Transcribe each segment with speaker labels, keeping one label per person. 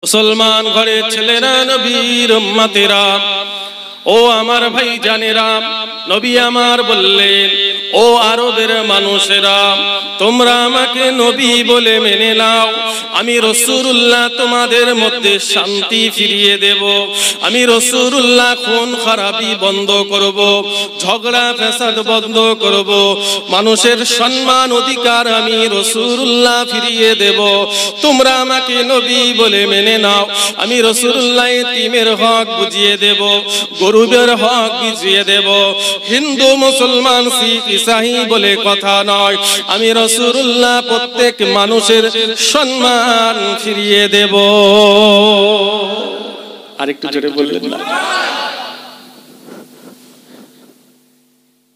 Speaker 1: মুসলমান ঘরের ছেলেরা, নবীর উম্মতেরা, ও আমার ভাই জানেরা, নবী আমার বললেন, ও আরবের মানুষেরা, তোমরা আমাকে নবী বলে মেনে নাও। আমি রাসূলুল্লাহ তোমাদের মধ্যে শান্তি ফিরিয়ে দেব। আমি রাসূলুল্লাহ খুন খারাপি বন্ধ করব, ঝগড়া ফ্যাসাদ বন্ধ করব, মানুষের সম্মান অধিকার আমি রাসূলুল্লাহ ফিরিয়ে দেব। তোমরা আমাকে নবী বলে মেনে নাও। আমি রাসূলুল্লাহ এতিমের হক বুঝিয়ে দেব, গরিবের হক বুঝিয়ে দেব। হিন্দু মুসলমান শিখ ইসাই বলে কথা নয়, আমি রাসূলুল্লাহ প্রত্যেক মানুষের সম্মান ফিরিয়ে দেব। আরেকটু জোরে বললেন না?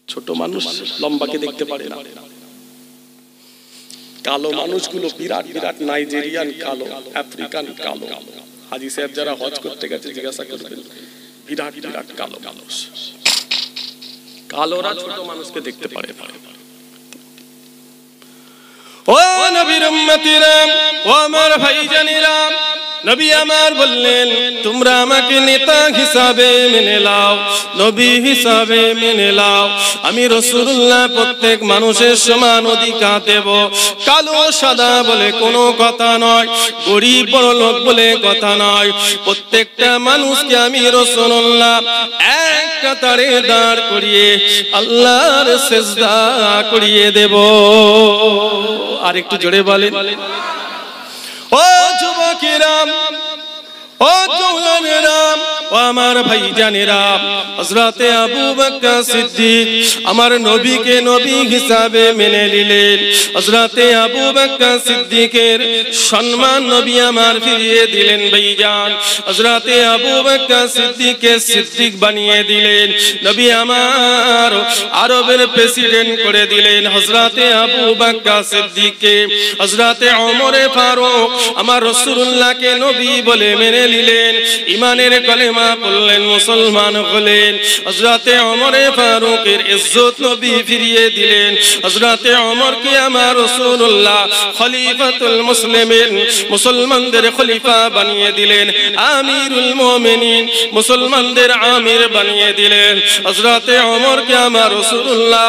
Speaker 1: ছোট মানুষ লম্বাকে দেখতে পারে না। কালো মানুষগুলো বিরাট বিরাট নাইজেরিয়ান কালো, আফ্রিকান কালো। হাজী সাহেব যারা হজ করতে গেছে জিজ্ঞাসা করবেন, বিরাট বিরাট কালো মানুষ। কালোরা ছোট মানুষকে দেখতে পারে না। ও নবীর উম্মতিরা, ও আমার ভাইজানেরা, নবী আমার বললেন, তোমরা আমাকে নেতা হিসাবে মেনে নাও, নবী হিসাবে মেনে নাও। আমি রাসূলুল্লাহ প্রত্যেক মানুষের সমান অধিকার দেব। কালো সাদা বলে কোনো কথা নয়, গরিব বড় লোক বলে কথা নয়। প্রত্যেকটা মানুষকে আমি রাসূলুল্লাহ এক কাতারে দাঁড় করিয়ে আল্লাহর সিজদা করিয়ে দেব। আর একটু জোরে বলেন। ও যুবকেরা, ও জওয়ানেরা, ও আমার ভাইজানেরা, হযরতে আবু বকর সিদ্দিক আমার নবীকে নবী হিসাবে মেনে নিলেন। হযরতে আবু বকর সিদ্দিকের সম্মান নবী আমার ফিরিয়ে দিলেন। ভাইজান, হযরতে আবু বকর সিদ্দিককে সিদ্দিক বানিয়ে দিলেন। নবী আমার আরবের প্রেসিডেন্ট করে দিলেন। হযরতে আবু বকর সিদ্দিককে হযরতে ওমর ফারুক আমার রাসূলুল্লাহকে নবী বলে মেনে নিলেন। ঈমানের কলেমা পড়লেন, মুসলমান হলেন। হযরতে ওমর ফারুকের ইজ্জত নবী ফিরিয়ে দিলেন। হযরতে ওমরকে আমার রাসূলুল্লাহ খলিফাতুল মুসলিমিন, মুসলমানদের খলিফা বানিয়ে দিলেন। আমিরুল মুমিনিন, মুসলমানদের আমির বানিয়ে দিলেন। হযরতে ওমরকে আমার রাসূলুল্লাহ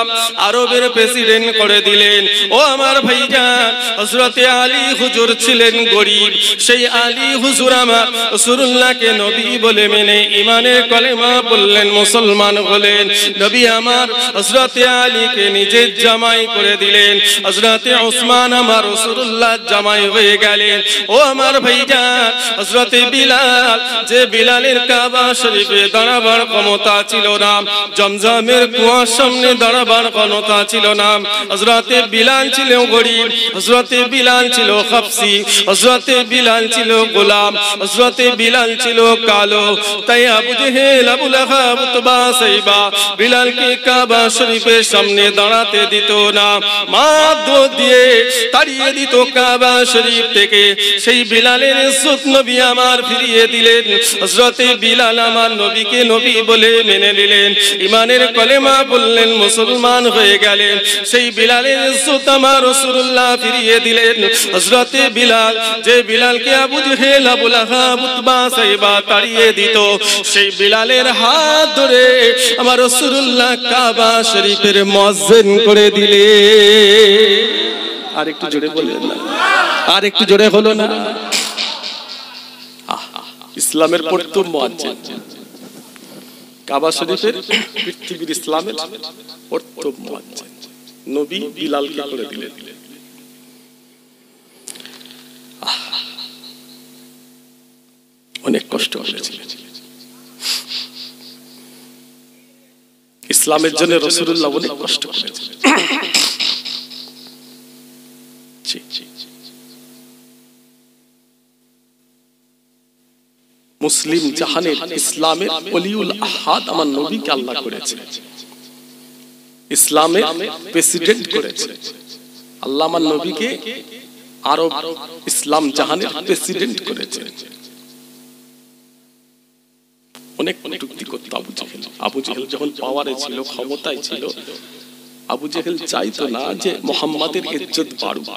Speaker 1: আরবের প্রেসিডেন্ট করে দিলেন। ও আমার ভাইজান, হযরতে আলী হুজুর ছিলেন গরিব, সেই আলী হুজুর আমার রাসূলুল্লাহকে নবী বলে মেনে ঈমানের কলেমা বললেন, মুসলমান হলেন। নবী আমার হযরতে আলীকে নিজের জামাই করে দিলেন। হযরতে ওসমান আমার রাসূলুল্লাহ জামাই হয়ে গেলেন। ও আমার ভাইজান, হযরতে বিলাল, যে বিলালের কাবা শরীফে দাঁড়াবার ক্ষমতা ছিল না, জমজমের কুয়ার সামনে দাঁড়াবার ক্ষমতা ছিল না, হযরতে বিলাল ছিল গরিব, হযরতে বিলাল ছিল হাবশী, হযরতে বিলাল ছিল গোলাম, হযরতে বিলাল ছিল কালো। তাই আবু জেহেল, আবু লাহাব, উতবা, সাইবা বিলালকে কাবা শরীফের সামনে দাঁড়াতে দিত না, মাথা দিয়ে তাড়িয়ে দিত কাবা শরীফ থেকে। সেই বিলালের ইজ্জত নবী আমার ফিরিয়ে দিলেন। হযরতে বিলাল আমার নবীকে নবী বলে মেনে নিলেন, ঈমানের কলেমা বললেন, মুসলমান হয়ে গেলেন। সেই বিলালের ইজ্জত আমার রাসূলুল্লাহ ফিরিয়ে দিলেন। হযরতে বিলাল, যে বিলালকে আবু জেহেল, আবু লাহাব, উতবা, সাইবা তাড়িয়ে দিত, সেই বিলালের হাত ধরে আমার রাসূলুল্লাহ কাবা শরীফের মুয়াজ্জিন করে দিলে। আর একটু জোরে বললেন না? আর একটু জোরে হলো না? ইসলামের প্রথম মুয়াজ্জিন, কাবা শরীফের পৃথিবীর ইসলামের প্রথম মুয়াজ্জিন নবী বিলালকে করে দিলেন। অনেক কষ্ট করেছিলেন ইসলামের জন্য, রাসূলুল্লাহ অনেক কষ্ট করেছিলেন। মুসলিম জাহানের ইসলামের ওলিউল আহাদ আমার নবীকে আল্লাহ করেছে, ইসলামের প্রেসিডেন্ট করেছে আল্লাহ। আমার নবীকে আরব ইসলাম জাহানের প্রেসিডেন্ট করেছে। অনেক কটূক্তি করত আবু জেহেল। আবু জেহেল যখন পাওয়ারে ছিল, ক্ষমতায় ছিল, আবু জেহেল চাইতো না যে মুহাম্মাদের ইজ্জত বাড়ুক,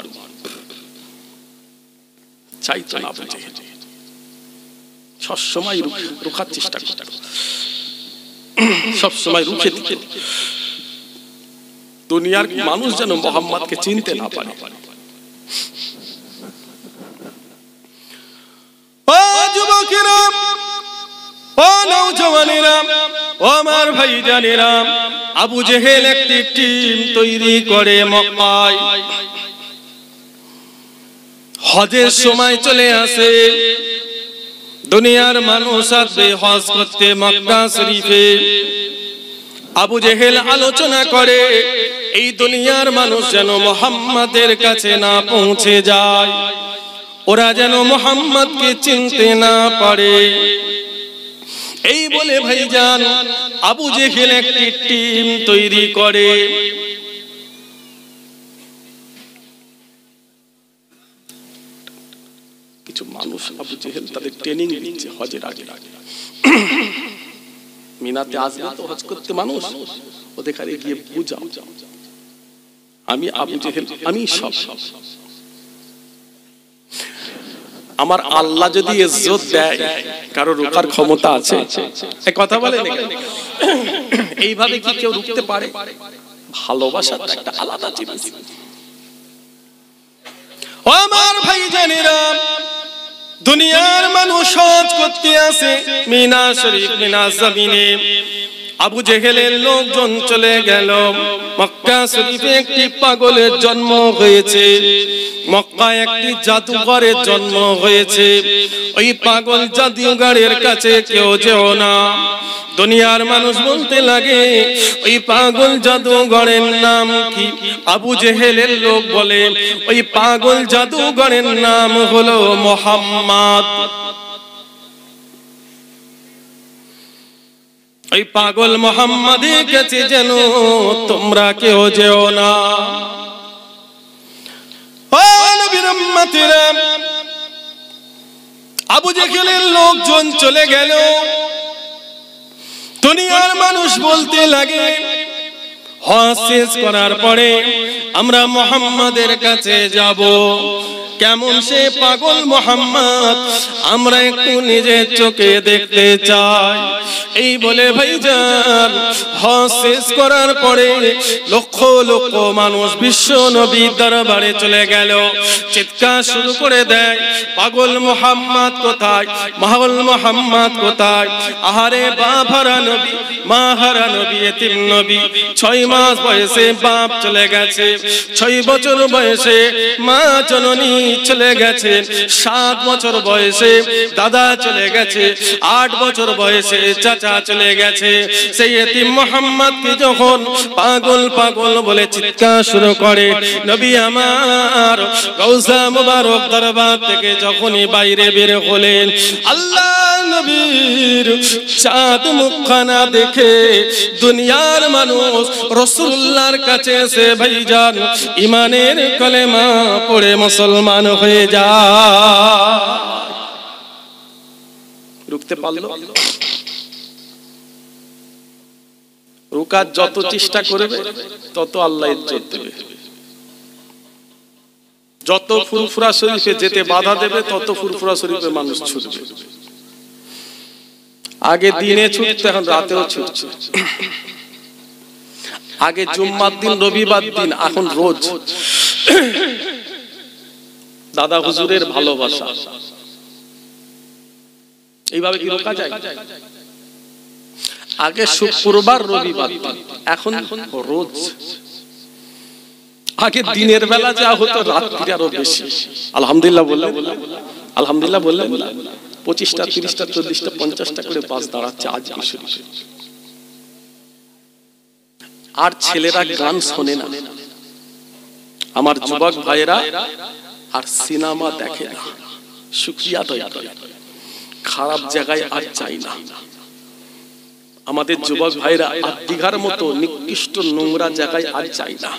Speaker 1: চাইতো না আবু জেহেল। সব সময় রুখার চেষ্টা করতে, সব সময় রুখে দিতে, দুনিয়ার মানুষ যেন মোহাম্মদকে চিনতে না পারে। ও যুবকেরা, ও নওজওয়ানেরা, ও আমার ভাইজানেরা, আবু জেহেল একটি টিম তৈরি করে মক্কায়। হজের সময় চলে আসে, দুনিয়ার মানুষ আসবে হজ করতে মক্কা শরীফে। আবু জেহেল আলোচনা করে এই দুনিয়ার মানুষ যেন মুহাম্মাদের কাছে না পৌঁছে যায়, ওরা যেন মুহাম্মাদকে চিনতে না পারে। এই বলে ভাইজান আবু জেহেল একটি টিম তৈরি করে। কিছু মানুষ আবু জেহেল তাদের ট্রেনিং দিচ্ছে হজের আগে। মিনাতে আসবে তো হজ করতে মানুষ, ওদের কাছে গিয়ে বুঝাও আমি আবু জেহেল, আমি সব, আমার আল্লাহ যদি ইজ্জত দেয় কারো রোকার ক্ষমতা আছে? এই কথা বলেন, এইভাবে কি কেউ রুখতে পারে? ভালোবাসা একটা আলাদা জিনিস। ও আমার ভাইজানেরা, দুনিয়ার মানুষ হজ করতে আসে মিনা শরীফ, মিনা জমিনে। আবু জেহেলের লোকজন চলে গেল। মক্কা শরীফে একটি পাগলের জন্ম হয়েছে, মক্কায় একটি জাদুঘরের জন্ম হয়েছে। ওই পাগল জাদুঘরের কাছে কেউ যেও না। দুনিয়ার মানুষ বলতে লাগে ওই পাগল জাদুঘরের নাম কি? আবু জেহেলের লোক বলে ওই পাগল জাদুঘরের নাম হলো মুহাম্মদ। ওই পাগল মুহাম্মাদের কাছে যেন তোমরা কেউ যেও না। ও নবীর উম্মতেরা, আবু জেহেলের লোকজন চলে গেল। দুনিয়ার মানুষ বলতে লাগে হজ শেষ করার পরে আমরা মুহাম্মাদের কাছে যাব। কেমন সে পাগল মুহাম্মদ আমরা একটু নিজের চোখে দেখতে চাই। এই বলে ভাইজান হজ শেষ করার পরে লক্ষ লক্ষ মানুষ বিশ্ব নবীর দরবারে চলে গেল। চিৎকার শুরু করে দেয়, পাগল মুহাম্মদ কোথায়, পাগল মুহাম্মদ কোথায়? আহারে বাপ হারা নবী, মা হারা নবী, এতিম নবী। 6 মাস বয়সে বাপ চলে গেছে, 6 বছর বয়সে মা জননী চলে গেছে, 7 বছর বয়সে দাদা চলে গেছে, 8 বছর বয়সে চাচা চলে গেছে। সেই এতিম মুহাম্মদকে যখন পাগল পাগল বলে চিৎকার শুরু করে, নবী আমার রওজা মুবারক দরবার থেকে যখনই বাইরে বের হলেন, আল্লাহ নবীর চাঁদ মুখখানা দেখে দুনিয়ার মানুষ রাসূলুল্লাহর কাছে এসে ভাইজান ঈমানের কলেমা পড়ে মুসলমান হয়ে যায়। রুখতে পারলো? রুকার যত চেষ্টা করবে তত আল্লাহ ইজ্জত দেবে। যত ফুরফুরা শরীফে যেতে বাধা দেবে তত ফুরফুরা শরীফে মানুষ ছুটবে। আগে দিনে ছুটতে, এখন রাতেও ছুটছে। আগে জুম্মার দিন, রবিবার দিন, এখন রোজ। দাদা হুজুরের ভালোবাসা, এইভাবে কি রোকা যায়? আগে শুক্রবার রবিবার দিন, এখন রোজ। আগে দিনের বেলা যা হতো রাত্রি আরো বেশি। আলহামদুলিল্লাহ বললেন, আলহামদুলিল্লাহ বললেন। 25টা 30টা 40টা 50টা করে বাস দাঁড়াচ্ছে আজ শরীফে। আর ছেলেরা গান শোনে না, আমার যুবক ভাইরা আর সিনেমা দেখে না, শুকরিয়া আদায় করে, খারাপ জায়গায় আর চাই না। আমাদের যুবক ভাইরা আর দিঘার মতো নিকৃষ্ট নোংরা জায়গায় আর চাই না।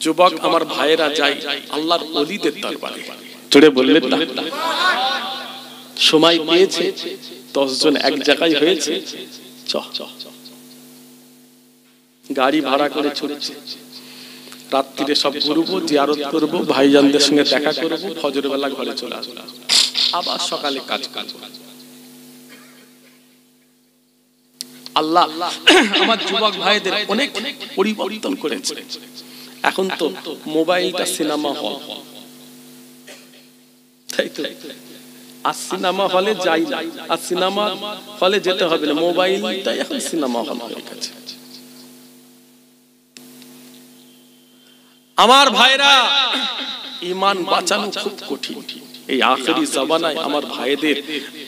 Speaker 1: যুবক আমার ভাইরা যায় আল্লাহর ওলিদের দরবারে। জোরে বললেন না? সময় পেয়েছে, 10 জন এক জায়গায় হয়েছে, গাড়ি ভাড়া করে ছুটছে। রাত্রিরে সব ঘুরবো, জিয়ারত করবো, ভাইজানদের সঙ্গে দেখা করবো, ফজর বেলা ঘরে চলে আসবো।
Speaker 2: আবার সকালে কাজ করব। আল্লাহ আমার যুবক ভাইদের অনেক পরিবর্তন করেছে। এখন তো মোবাইলটা সিনেমা হল, তাই তো? আর সিনেমা হলে যাই না, আর সিনেমা হলে যেতে হবে না, মোবাইলটাই এখন সিনেমা হল হয়ে গেছে। আমার ভাইরা, ঈমান বাঁচানো খুব কঠিন। এই আখেরি জামানায় আমার ভাইদের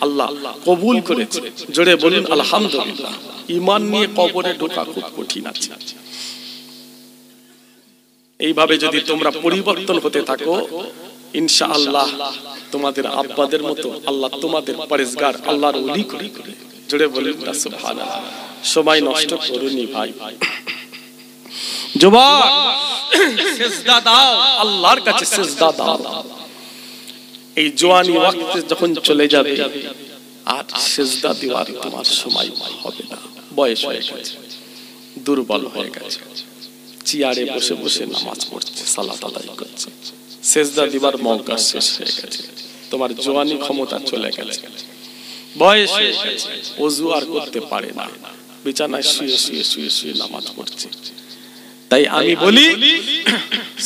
Speaker 2: আল্লাহ কবুল করেছে। জোরে বলুন আলহামদুলিল্লাহ। ঈমান নিয়ে কবরে ঢোকা খুব কঠিন আছে। এইভাবে যদি তোমরা পরিবর্তন হতে থাকো, ইনশাআল্লাহ তোমাদের আব্বাদের মতো আল্লাহ তোমাদের পরেজগার আল্লাহর ওলি করে দেবে। জোরে বলুন না সুবহানাল্লাহ। সময় নষ্ট করুনি ভাই। যুবক, সিজদা দাও, আল্লাহর কাছে সিজদা দাও। এই জওয়ানি ওয়াক্ত যখন চলে যাবে আর সিজদা দেওয়ার তোমার সময় হবে না। বয়স হয়ে গেছে, দুর্বল হয়ে গেছে, চেয়ারে বসে বসে নামাজ পড়ছে, সালাত আদায় করছে, সিজদা দিবার মওকা শেষ হয়ে গেছে। তোমার জওয়ানি ক্ষমতা চলে গেছে, বয়স হয়ে গেছে, ওযু আর করতে পারে না, বিছানায় শুয়ে শুয়ে শুয়ে শুয়ে নামাজ পড়ছে। তাই আমি বলি,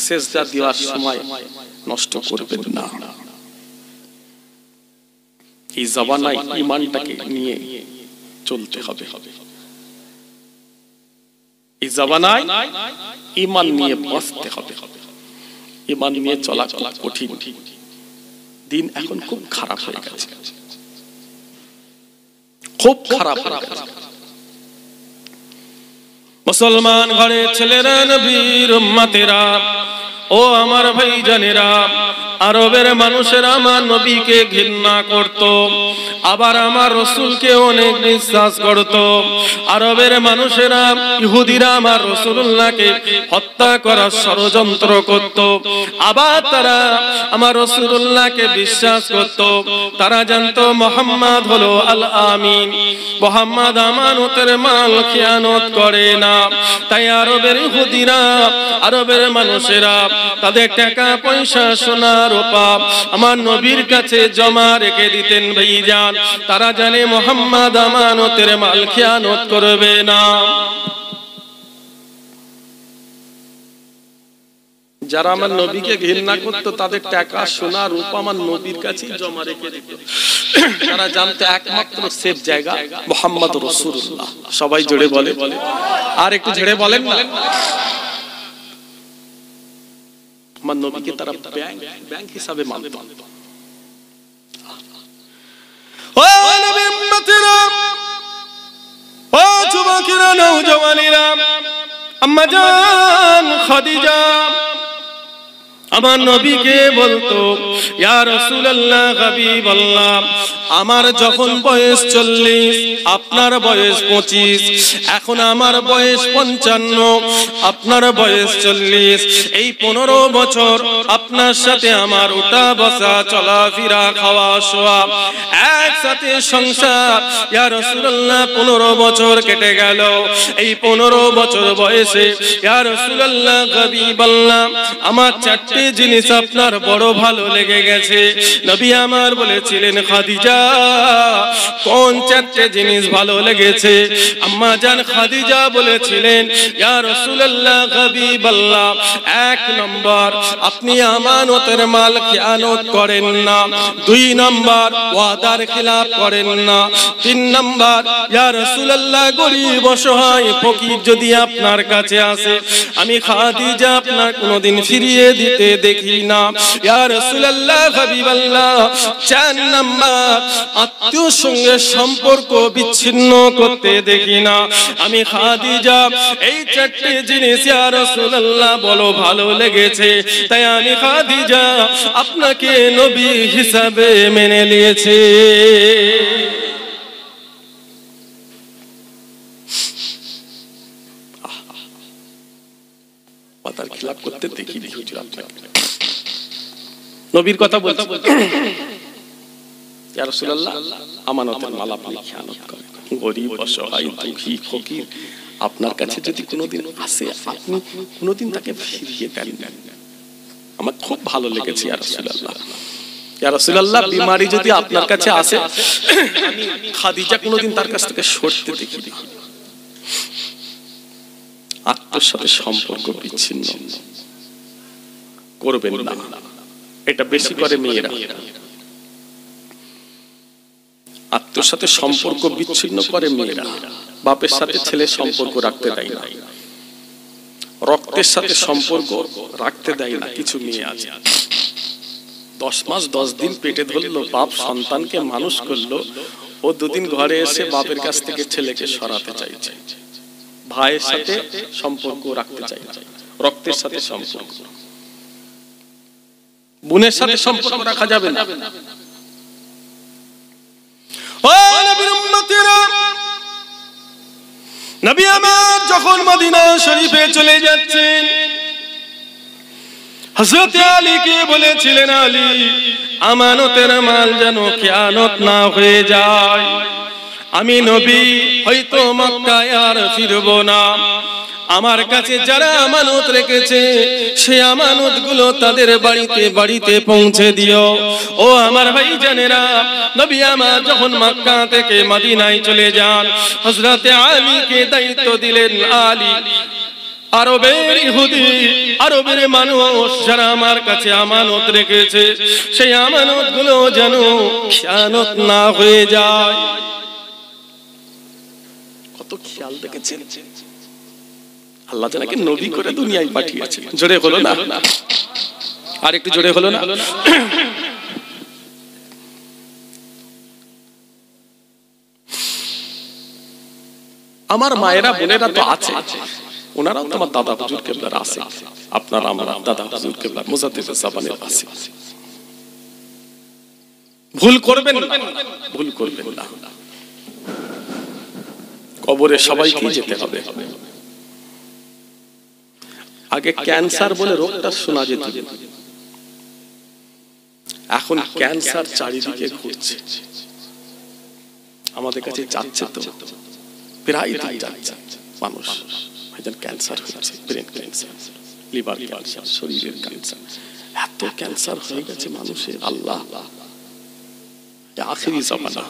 Speaker 2: সিজদা দেওয়ার সময় নষ্ট করবেন না। এই জামানায় ঈমানটাকে নিয়ে চলতে হবে। এই জামানায় ঈমান নিয়ে বাঁচতে হবে। ঈমান নিয়ে চলা কঠিন। দিন এখন খুব খারাপ হয়ে গেছে, খুব খারাপ হয়ে গেছে।
Speaker 1: মুসলমান ঘরের ছেলেরা, নবীর উম্মতেরা, ও আমার ভাইজানেরা, আরবের মানুষেরা আমার নবীকে ঘৃণা করত, আবার আমার রাসূলকে অনেক বিশ্বাস করত। আরবের মানুষেরা, ইহুদিরা আমার রাসূলুল্লাহকে হত্যা করার ষড়যন্ত্র করত, আবার তারা আমার রাসূলুল্লাহকে বিশ্বাস করত। তারা জানতো মুহাম্মদ হলো আল আমিন, মুহাম্মদ আমানতের মাল খেয়ানত করে না। তাই আরবের ইহুদিরা, আরবের মানুষেরা তাদের টাকা পয়সা সোনা রূপা আমার নবীর কাছে জমা রেখে দিতেন ভাইজান। তারা জানে মুহাম্মদ আমানতের মাল খেয়ানত করবে না।
Speaker 2: যারা আমার নবীকে ঘৃণা করত তাদের টাকা সোনা রূপা আমার নবীর কাছে জমা রেখে দিত। তারা জানতো একমাত্র সেফ জায়গা মুহাম্মদ রাসূলুল্লাহ। সবাই জোরে বলে, আর একটু জোরে বলেন না। আমার নবীকে তারা ব্যাংক হিসাবে মানত।
Speaker 1: ও নবীর উম্মতেরা, ও যুবকেরা, নওজওয়ানেরা, আম্মা জান খাদিজা আমার নবীকে বলতো, ইয়া রাসূলুল্লাহ, হাবিবাল্লাহ, আমার যখন বয়স 40, আপনার বয়স 25, এখন আমার বয়স 55, আপনার বয়স 40, এই 15 বছর আপনার সাথে আমার উঠা বসা, চলাফেরা, খাওয়া শোয়া, একসাথে সংসার, ইয়া রাসূলুল্লাহ 15 বছর কেটে গেল। এই 15 বছর বয়সে ইয়া রাসূলুল্লাহ, হাবিবাল্লাহ, আমার চারটি জিনিস আপনার বড় ভালো লেগে গেছে। নবী আমার বলেছিলেন, খাদিজা, কোন চারটি জিনিস ভালো লেগেছে? আম্মা জান খাদিজা বলেছিলেন, ইয়া রাসূলুল্লাহ, হাবিবাল্লাহ, 1 নম্বর, আপনি আমানতের মাল খেয়ানত করেন না। 2 নম্বর, ওয়াদার খিলাফ করেন না। 3 নম্বর, ইয়া রাসূলুল্লাহ, গরীব অসহায় ফকির যদি আপনার কাছে আসে, আমি খাদিজা আপনার কোনদিন ফিরিয়ে দিতে দেখি না। ইয়া রাসূলুল্লাহ, হাবিবাল্লাহ, 4 নাম্বার, আত্মীয়র সঙ্গে সম্পর্ক বিচ্ছিন্ন করতে দেখি না। আমি খাদিজা এই 4টি জিনিস ইয়া রাসূলুল্লাহ বলো ভালো লেগেছে, তাই আমি খাদিজা আপনাকে নবী হিসাবে মেনে নিয়েছি।
Speaker 2: পাতার খিলাফ করতে দেখিনি হুজুর আপনাকে। নবীর কথা বলতে ইয়া রাসূলুল্লাহ, আমানতের মাল আপনি খেয়ানত করেন, গরীব অসহায় দুঃখী ফকির আপনার কাছে যদি কোনোদিন আসে, আপনি কোনোদিন তাকে ফিরিয়ে দেন। আমার খুব ভালো লেগেছে ইয়া রাসূলুল্লাহ। ইয়া রাসূলুল্লাহ, বিমারি যদি আপনার কাছে আসে, আমি খাদিজা কোনোদিন তার কাছ থেকে সরতে দেখিনি। আত্মার সাথে সম্পর্ক বিচ্ছিন্ন করবেন না, এটা বেশি করে মেয়েরা। আত্মার সাথে সম্পর্ক বিচ্ছিন্ন করে মেয়েরা, বাপের সাথে ছেলের সম্পর্ক রাখতে দেয় না, রক্তের সাথে সম্পর্ক রাখতে দেয় না। কিছু মেয়ে আছে 10 মাস 10 দিন পেটে ধরলো, বাপ সন্তানকে মানুষ করলো, ও 2 দিন ঘরে এসে বাপের কাছ থেকে ছেলেকে সরাতে চাইছে, ভাইয়ের সাথে সম্পর্ক রাখতে চাই না, রক্তের সাথে সম্পর্ক। বোনের সাথে সম্পর্ক রাখা যাবে না।
Speaker 1: ও নবীর উম্মতেরা, নবী আমার যখন মদিনা শরীফে চলে যাচ্ছেন, হযরত আলীকে বলেছিলেন, আলী আমানতের মাল যেন খেয়ানত না হয়ে যায়। আমি নবী হয়তো মক্কায় আর ফিরবো না, আমার কাছে যারা আমানত রেখেছে সে আমানত গুলো তাদের বাড়িতে বাড়িতে পৌঁছে দিও। ও আমার ভাইজানেরা, নবী আমার যখন মক্কা থেকে মদিনায় চলে যান, হযরত আলীকে দায়িত্ব দিলেন, আলী আরবের ইহুদি, আরবের মানুষ যারা আমার কাছে আমানত রেখেছে সেই আমানত গুলো যেন খেয়ানত না হয়ে যায়।
Speaker 2: কত খেয়াল রেখেছেন, আল্লাহ যাকে নবী করে দুনিয়ায় পাঠিয়েছে। জোরে হলো না? আর একটু জোরে হলো না? আমার মায়েরা বোনেরা তো আছে, ওনারাও তো আমার দাদা হুজুর কেবলার আছে, আপনারা আমার দাদা হুজুর কেবলার মুজাদ্দিদে জামানের আছে। ভুল করবেন না, ভুল করবেন না। কবরে সবাইকে যেতে হবে। আগে ক্যান্সার বলে রোগটা শোনা যেত, এখন ক্যান্সার চারিদিকে ঘুরছে, আমাদের কাছে যাচ্ছে, তো প্রায় যাচ্ছে মানুষ, ক্যান্সার হচ্ছে, ব্রেন ক্যান্সার, লিভার ক্যান্সার, শরীরের ক্যান্সার, এত ক্যান্সার হয়ে গেছে মানুষের। আল্লাহ, আখিরি জামানা,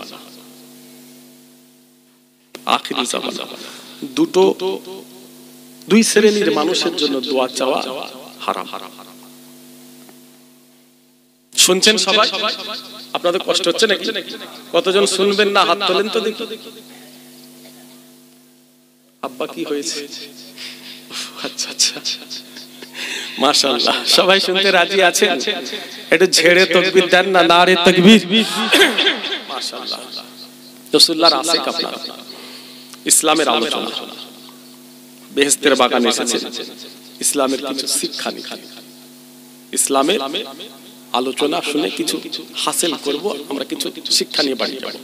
Speaker 2: আখিরি জামানা। দুই শ্রেণীর মানুষের জন্য দোয়া চাওয়া হারাম। শুনছেন সবাই? আপনাদের কষ্ট হচ্ছে নাকি? কতজন শুনবেন না হাত তোলেন তো দেখি। আব্বা কি হয়েছে? আচ্ছা আচ্ছা, মাশাআল্লাহ, সবাই শুনতে রাজি আছেন? একটু ঝেড়ে তাকবীর দেন না, নারে তাকবীর। মাশাআল্লাহ, রাসূলুল্লাহর আশিক আপনারা। ইসলামের আলোচনা, বেহেশতের বাগানে এসেছেন, ইসলামের কিছু শিক্ষা নিতে, ইসলামের আলোচনা শুনে কিছু হাসিল করব, আমরা কিছু শিক্ষা নিয়ে বাড়ি যাব।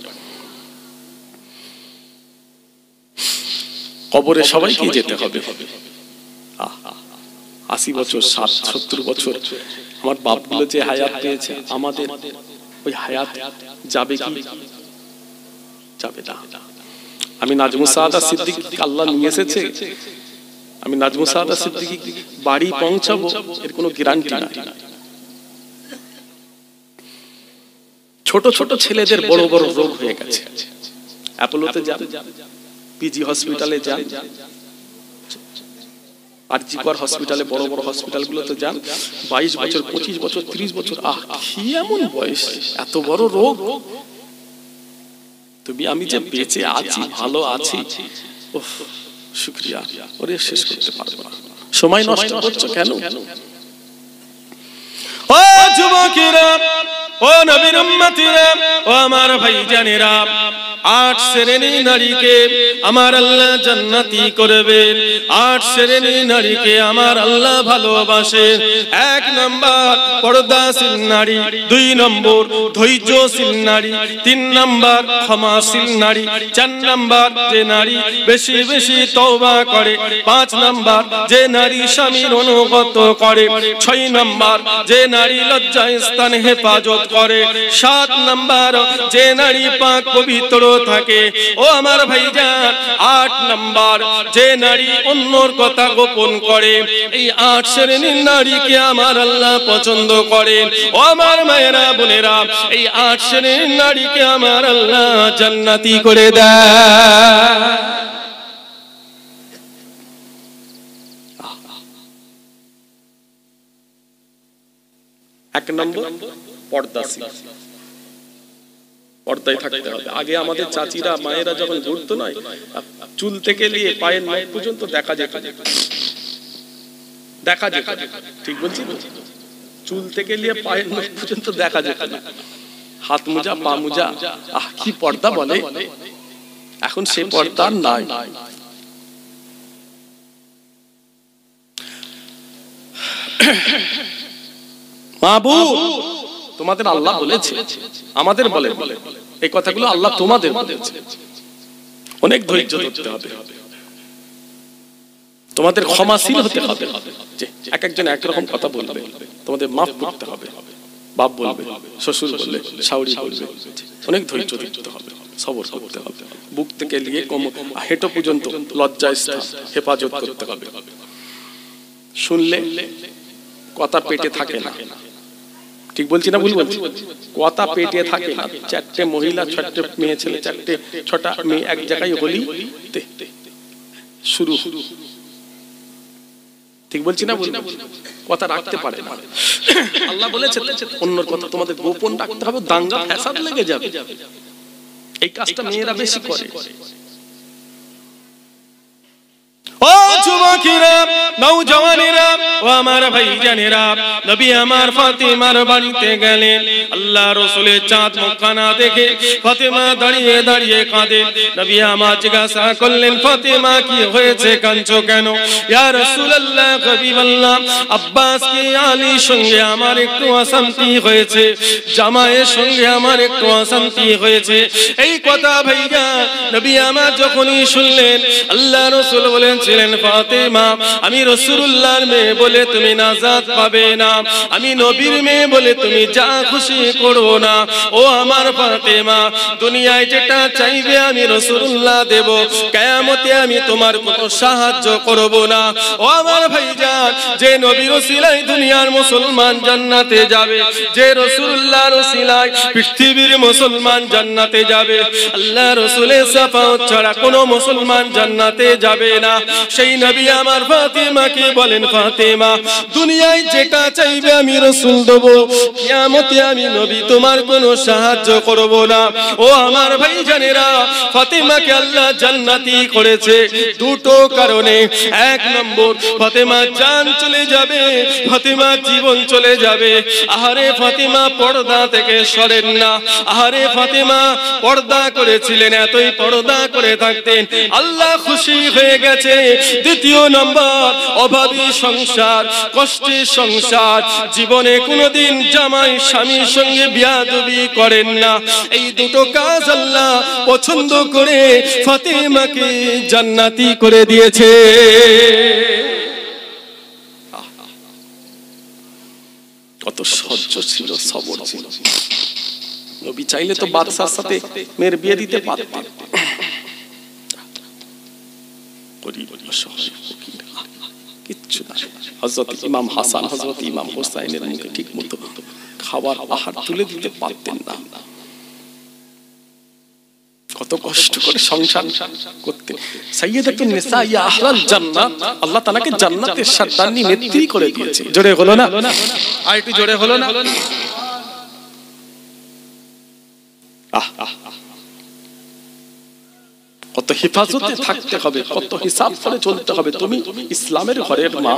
Speaker 2: কবরে সবাইকে যেতে হবে। 80 বছর, 70 বছর আমার বাপগুলো যে হায়াত পেয়েছে, আমাদের ওই হায়াত যাবে কি? যাবে না। আমি নাজমুস সাআদা সিদ্দিক আল্লাহ নিয়ে এসেছে, আমি নাজমুস সাআদা সিদ্দিক বাড়ি পৌঁছাবো এর কোনো গ্যারান্টি নাই। ছোট ছোট ছেলেদের বড় বড় রোগ হয়ে গেছে, অ্যাপোলোতে যান, পিজি হসপিটালে যান, আরজিকর হসপিটালে, বড় বড় হসপিটালগুলোতে যান, 22 বছর, 25 বছর, 30 বছর, কি এমন বয়স, এত বড় রোগ। তুমি আমি যে বেঁচে আছি, ভালো আছি, শুকরিয়া, ওরে শেষ করতে পারবো না। সময় নষ্ট করছো কেন?
Speaker 1: ও যুবকেরা, ও নবীর উম্মতিরা, ও আমার ভাইজানেরা, 8 শ্রেণী নারীকে আমার আল্লাহ জান্নাতি করবেন। 8 শ্রেণী নারীকে আমার আল্লাহ ভালোবাসে। 1 নম্বর পর্দাশীল নারী, 2 নম্বর ধৈর্যশীল নারী, 3 নম্বর ক্ষমাশীল নারী, 4 নম্বর যে নারী বেশি বেশি তওবা করে, 5 নম্বর যে নারী স্বামীর অনুগত করে, 6 নম্বর যে নারী লজ্জাস্থান হেফাজত করে, 7 নম্বর যে নারী পাক পবিত্র থাকে। ও আমার ভাইজান, 8 নাম্বার, যে নারী অন্যর কথা গোপন করে, এই 8 শ্রেণীর নারীকে আমার আল্লাহ পছন্দ করেন। ও আমার মায়েরা বোনেরা, এই 8 শ্রেণীর নারীকে আমার আল্লাহ জান্নাতি করে দেয়।
Speaker 2: 1 নম্বর পর্দাশীল, পর্দায় থাকতে হবে। আগে আমাদের চাচিরা মায়েরা যখন ঘুরতো না, চুল থেকে নিয়ে পায়ের নখ পর্যন্ত দেখা যেত, ঠিক বলছি? চুল থেকে নিয়ে পায়ের নখ পর্যন্ত দেখা যেত, হাত মোজা পা মোজা, কি পর্দা বলে। এখন সে পর্দা নাই। মাবুদ, তোমাদের আল্লাহ বলেছে, আমাদের বলে এই কথাগুলো আল্লাহ তোমাদের বলেছে। অনেক ধৈর্য ধরতে হবে, তোমাদের ক্ষমাশীল হতে হবে। যে এক একজন একরকম কথা বলবে, তোমাদের মাফ করতে হবে। বাপ বলবে, শ্বশুর বলবে, শাশুড়ি বলবে, অনেক ধৈর্য ধরতে হবে, সবর করতে হবে। বুক থেকে নিয়ে হেঁটো পর্যন্ত লজ্জায় হেফাজত করতে হবে। শুনলে কথা পেটে থাকে না, ঠিক বলছি না ভুল বলছি? কথা পেটে থাকে না। 4টে মহিলা 6টে মেয়ে ছেলে, 6টা মেয়ে এক জায়গায় হলি শুরু, ঠিক বলছি না ভুল? কথা রাখতে পারে না। আল্লাহ বলেছে অন্যর কথা তোমাদের গোপন রাখতে হবে, দাঙ্গা ফ্যাসাদ লেগে যাবে। এই কাজটা মেয়েরা বেশি করে।
Speaker 1: ও যুবকেরা, নওজওয়ানেরা, ও আমার ভাইজানেরা, নবী আমার ফাতিমার বাড়িতে গেলেন। আল্লাহ রাসূলের চাঁদ মুখখানা দেখে ফাতিমা দাঁড়িয়ে দাঁড়িয়ে কাঁদে। নবী আমার জিজ্ঞাসা করলেন, ফাতিমা কি হয়েছে, কাঁদছো কেন? ইয়া রাসূলুল্লাহ, হাবিবাল্লাহ, আব্বাস কি আলীর সঙ্গে আমার একটু অশান্তি হয়েছে, জামাইয়ের সঙ্গে আমার একটু অশান্তি হয়েছে। এই কথা ভাইয়া নবী আমার যখনই শুনলেন, আল্লাহ রাসূল বলেন, ফাতিমা, আমি রাসূলুল্লাহর মেয়ে বলে তুমি নাজাত পাবে না, আমি নবীর মেয়ে বলে তুমি যা খুশি করো না। ও আমার ফাতিমা, দুনিয়ায় যেটা চাইবে আমি রাসূলুল্লাহ দেব, কিয়ামতে আমি তোমার কোনো সাহায্য করব না। ও আমার ভাইজান, যে নবীর ওসিলায় দুনিয়ার মুসলমান জান্নাতে যাবে, যে রাসূলুল্লাহর ওসিলায় পৃথিবীর মুসলমান জান্নাতে যাবে, আল্লাহ রাসূলের শাফাআত ছাড়া কোনো মুসলমান জান্নাতে যাবে না। সেই নবী আমার ফাতিমাকে বলেন, ফাতিমা, দুনিয়ায় যেটা চাইবে আমি রাসূল দেব, কিয়ামতে আমি নবী তোমার কোনো সাহায্য করব না। ও আমার ভাইজানেরা, ফাতিমাকে আল্লাহ জান্নাতি করেছে দুটো কারণে। 1 নম্বর, ফাতিমার জান চলে যাবে, ফাতিমার জীবন চলে যাবে। আহারে ফাতিমা পর্দা থেকে সরেন না। আহারে ফাতিমা পর্দা করেছিলেন, এতই পর্দা করে থাকতেন, আল্লাহ খুশি হয়ে গেছে। 2 নম্বর, অভাবী সংসার, কষ্টের সংসার, জীবনে কোনোদিন জামাই স্বামীর সঙ্গে বিয়াদবি করেন না। এই দুটো কাজ আল্লাহ পছন্দ করে ফাতিমাকে জান্নাতি করে দিয়েছে।
Speaker 2: কত সহ্য ছিল, সবর ছিল। নবী চাইলে তো বাদশার সাথে মেয়ের বিয়ে দিতে পারতেন। কিচ্ছু না। হযরত ইমাম হাসান, হযরত ইমাম হোসাইনের মুখে ঠিক মতো খাবার আহার তুলে দিতে পারতেন না। কত কষ্ট করে সংসার করতেন। সাইয়্যিদাতুন নিসা ইয়া আহলাল জান্নাত, আল্লাহ তাআলাকে জান্নাতের সর্দারনি নেত্রী করে দিয়েছে। জোরে হলো না? আর একটু জোরে হলো না? কত হেফাজতে থাকতে হবে, কত হিসাব করে চলতে হবে। তুমি ইসলামের ঘরের মা,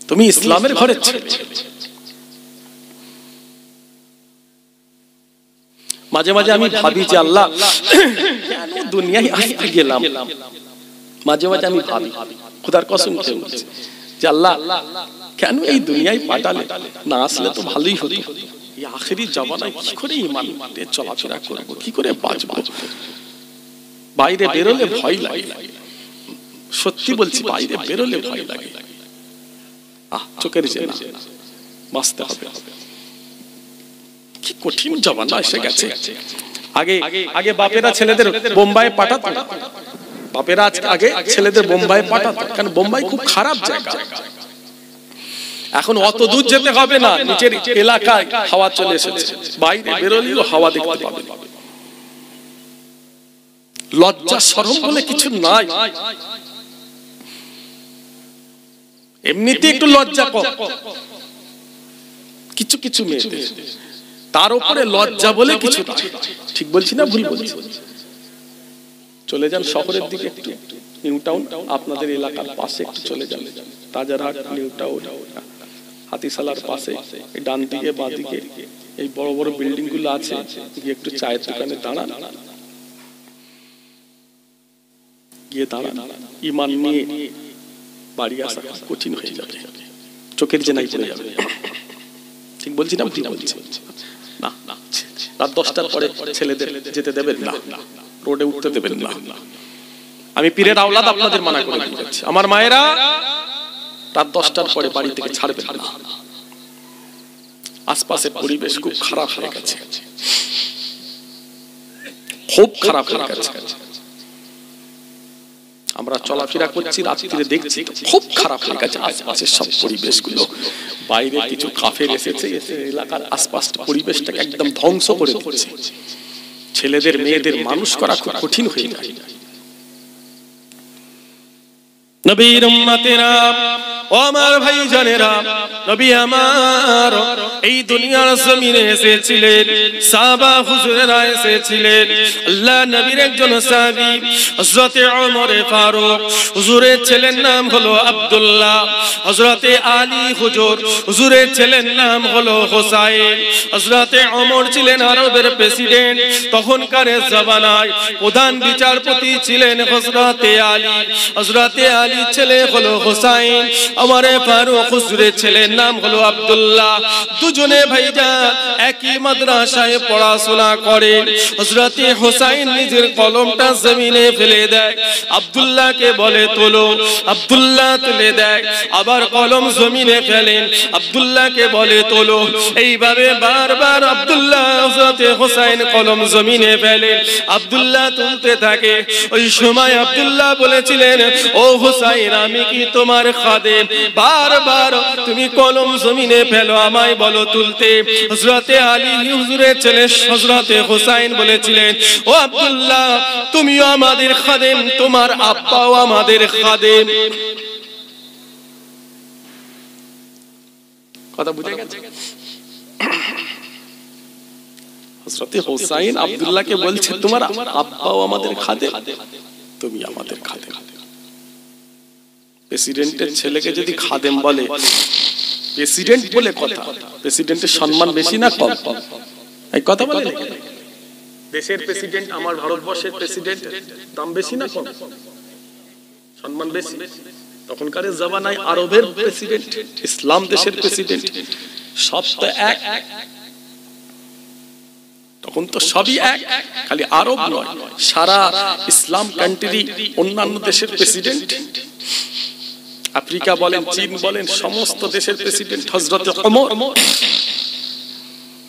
Speaker 2: তুমি ইসলামের ঘরের ছেলে। মাঝে মাঝে আমি ভাবি যে আল্লাহ কেন দুনিয়ায় আসতে গেলাম। মাঝে মাঝে আমি ভাবি, খোদার কসম খেয়ে বলছি যে আল্লাহ কেন এই দুনিয়ায় পাঠালে, না আসলে তো ভালোই হতো। এই আখেরি জামানায় কি করে ঈমান নিয়ে চলাফেরা করব, কি করে বাঁচব? বাইরে বেরোলে ভয় লাগে, সত্যি বলছি, বাইরে বেরোলে ভয় লাগে। চোখের জেনা, বাঁচতে হবে। কি কঠিন জামানা এসে গেছে। আগে আগে বাপেরা ছেলেদের বোম্বাই পাঠাতো না, বাপেরা আগে ছেলেদের বোম্বাই পাঠাতো, কারণ বোম্বাই খুব খারাপ জায়গা। এখন অত দূর যেতে হবে না, নিচের এলাকায় হাওয়া চলে এসেছে, বাইরে বেরোলেও হাওয়া দেখতে পাবে। লজ্জা শরম বলে কিছু নাই, এমনিতে একটু লজ্জা কম কিছু কিছু মেয়েদের, তার উপরে লজ্জা বলে কিছু নাই। ঠিক বলছি না ভুল বলছি? চলে যান শহরের দিকে, একটু নিউ টাউন আপনাদের এলাকার পাশে একটু চলে যান, রাজারহাট, নিউ টাউন, হাতিশালার পাশে ডান দিকে বাঁ দিকে এই বড় বড় বিল্ডিং গুলো আছে, গিয়ে একটু চায়ের দোকানে দাঁড়ান, গিয়ে দাঁড়ান, ইমান নিয়ে বাড়ি আসা কঠিন হয়ে যাবে, চোখের জেনাই পড়ে যাবে। ঠিক বলছি না ভুল বলছি? না, রাত 10টার পরে ছেলেদের যেতে দেবেন না, রোডে উঠতে দেবেন না। আমি পীরের আওলাদ আপনাদের মানা করে দিচ্ছি, আমার মায়েরা রাত 10টার পরে বাড়ি থেকে ছাড়বেন না। আশপাশের পরিবেশ খুব খারাপ হয়ে গেছে, খুব খারাপ হয়ে গেছে। আমরা চলাফেরা করছি, রাত্রিরে দেখছি খুব খারাপ হয়ে গেছে আশপাশের সব পরিবেশগুলো। বাইরে কিছু কাফের এসেছে, এলাকার আশপাশের পরিবেশটাকে একদম ধ্বংস করে দিচ্ছে। ছেলেদের মেয়েদের মানুষ করা খুব কঠিন হয়ে যায়।
Speaker 1: নবীর উম্মতেরা, ও আমার ভাই জানেরা, নবী আমার এই দুনিয়ার জমিনে এসেছিলেন, সাহাবা হুজুরেরা এসেছিলেন। আল্লাহ নবীর একজন সাহাবী হযরত ওমর ফারুক, হুজুরের ছেলের নাম হলো আব্দুল্লাহ। হযরত আলী হুজুরের ছেলের নাম হলো হোসাইন। হযরত ওমর ছিলেন আরবের প্রেসিডেন্ট, তখনকার জামানায় প্রধান বিচারপতি ছিলেন হযরত আলী। হযরত আলী ছেলে হলো হোসাইন, আমারে ফারুক হুজুরের ছেলের নাম হলো আব্দুল্লাহ। দুজনে ভাইজান একই মাদ্রাসায় পড়াশোনা করে। হযরত হোসাইন নিজের কলমটা জমিনে ফেলে দেয়, আব্দুল্লাহকে বলে তোলো, আব্দুল্লাহ তুলে দেয়, আবার কলম জমিনে ফেলেন, আব্দুল্লাহকে বলে তোলো। এইভাবে বারবার আব্দুল্লাহ হযরত হোসাইন কলম জমিনে ফেলেন, আব্দুল্লাহ তুলতে থাকে। ওই সময় আব্দুল্লাহ বলেছিলেন, ও হোসাইন, আমি কি তোমার খাদেম? বারবার তুমি কলম জমিনে ফেলো, আমায় বলো তুলতে। হযরত আলী হুজুরের ছেলে হযরত হোসাইন বলেছিলেন, ও আব্দুল্লাহ, তুমিও আমাদের খাদেম, তোমার আব্বাও আমাদের খাদেম।
Speaker 2: কথা বুঝে গেছে? হযরত হোসাইন আব্দুল্লাহকে বলছে, তোমার আব্বাও আমাদের খাদেম, তুমি আমাদের খাদেম। প্রেসিডেন্টের ছেলেকে যদি খাদেম বলে, প্রেসিডেন্ট বলে কথা, প্রেসিডেন্টের সম্মান বেশি না কম? এই কথা বলে দেশের প্রেসিডেন্ট, আমার ভারতবর্ষের প্রেসিডেন্ট দাম বেশি না কম? সম্মান বেশি। তখনকার জামানায় আরবের প্রেসিডেন্ট, ইসলাম দেশের প্রেসিডেন্ট, সব তো এক। তখন তো সবই এক, খালি আরব নয়, সারা ইসলাম কান্ট্রি অন্যান্য দেশের প্রেসিডেন্ট, আফ্রিকা বলেন, চীন বলেন, সমস্ত দেশের প্রেসিডেন্ট হযরত ওমর।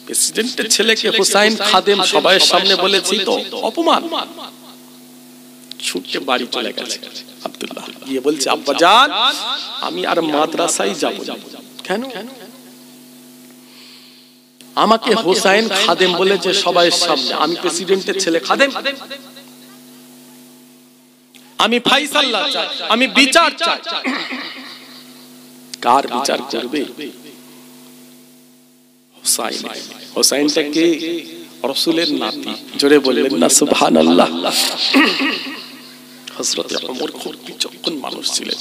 Speaker 2: প্রেসিডেন্টের ছেলেকে হোসাইন খাদেম সবার সামনে বলেছি তো অপমান। ছুটে বাড়ি চলে গেছে আব্দুল্লাহ, গিয়ে বলছে, আব্বা জান, আমি আর মাদ্রাসায় যাব না। কেন? আমাকে হোসাইন খাদেম বলেছে সবার সামনে, আমি প্রেসিডেন্টের ছেলে খাদেম? আমি ফায়সালা চাই, আমি বিচার চাই। কার বিচার করবে? হোসাইন। হোসাইনটা কে? রাসূলের নাতি। জোরে বললেন না সুবহানাল্লাহ। হযরত ওমর খুব বিচক্ষণ মানুষ ছিলেন।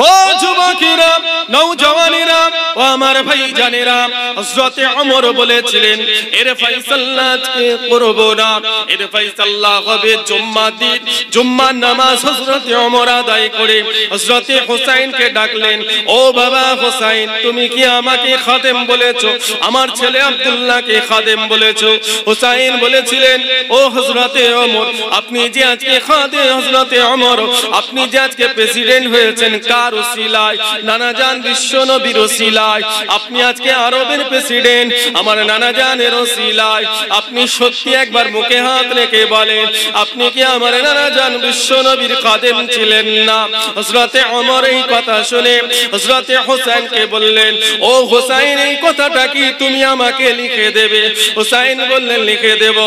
Speaker 1: ও যুবকেরা, নওজওয়ানেরা, ও আমার ভাই জানেরা, হযরত ওমর বলেছিলেন, এর ফয়সালা আজকে করব না, এর ফয়সালা হবে জুম্মার দিন। জুম্মার নামাজ হযরত ওমর আদায় করে হযরত হোসাইনকে ডাকলেন, ও বাবা হোসাইন, তুমি কি আমাকে খাদেম বলেছো? আমার ছেলে আব্দুল্লাহকে খাদেম বলেছো? হোসাইন বলেছিলেন, ও হযরত ওমর, আপনি যে আজকে খাদেম, হযরত ওমর, আপনি যে আজকে প্রেসিডেন্ট হয়েছেন, কার কার ওসিলায়? নানাজান বিশ্ব নবীর ওসিলায়। আপনি আজকে আরবের প্রেসিডেন্ট, আমার নানাজানের ওসিলায়। আপনি সত্যি একবার মুখে হাত রেখে বলেন, আপনি কি আমার নানাজান বিশ্ব নবীর খাদেম ছিলেন না? হযরতে ওমর এই কথা শুনে হযরতে হোসেনকে বললেন, ও হোসেন, এই কথাটা কি তুমি আমাকে লিখে দেবে? হোসেন বললেন, লিখে দেব।